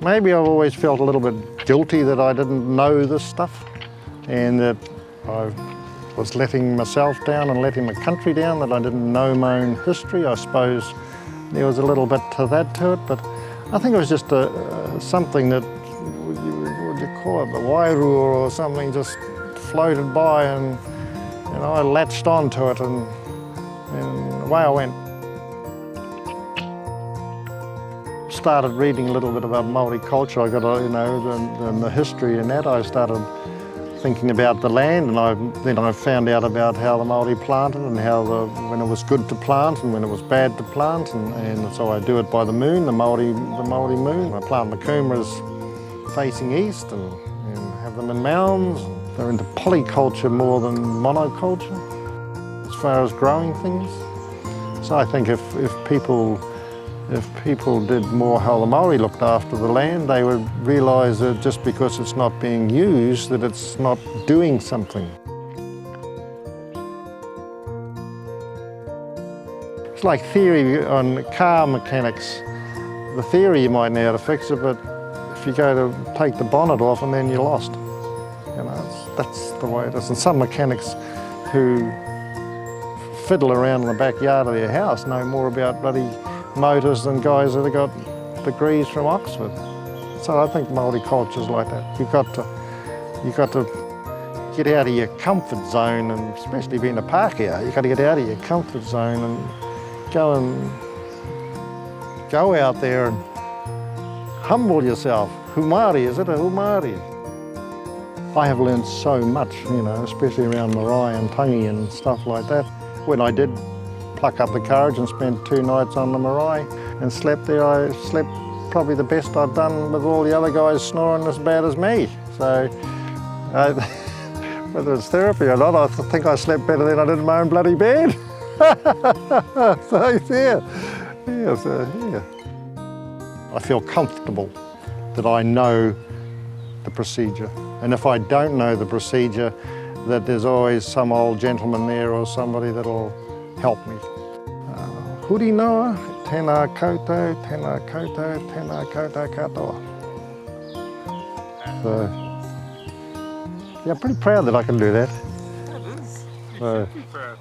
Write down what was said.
Maybe I've always felt a little bit guilty that I didn't know this stuff and that I was letting myself down and letting the country down, that I didn't know my own history. I suppose there was a little bit to that to it, but I think it was just something that, what do you call it, the wairua or something just floated by and I latched onto it and away I went. Started reading a little bit about Maori culture. I got, the history and that. I started thinking about the land, and then I found out about how the Maori planted and how when it was good to plant and when it was bad to plant, and so I do it by the moon, the Maori moon. I plant the kumaruas facing east and have them in mounds. They're into polyculture more than monoculture as far as growing things. So I think if people did more how the Maori looked after the land, they would realise that just because it's not being used, that it's not doing something. It's like theory on car mechanics. The theory you might know how to fix it, but if you go to take the bonnet off and then you're lost. That's the way it is. And some mechanics who fiddle around in the backyard of their house know more about bloody motors than guys that have got degrees from Oxford. So I think Maori culture's like that. You've got to get out of your comfort zone, and especially being a pakeha, you've got to get out of your comfort zone and go out there and humble yourself. Hūmārie, is it a hūmārie? I have learned so much, especially around Marae and Tangi and stuff like that. When I did pluck up the courage and spent 2 nights on the marae and slept there, I slept probably the best I've done with all the other guys snoring as bad as me. So whether it's therapy or not, I think I slept better than I did in my own bloody bed. So yeah. I feel comfortable that I know the procedure. And if I don't know the procedure, that there's always some old gentleman there or somebody that'll help me. Huri noa, tēnā Koutou, tēnā Koutou, tēnā Koutou katoa. So, yeah, I'm pretty proud that I can do that. That is. So, Pretty proud.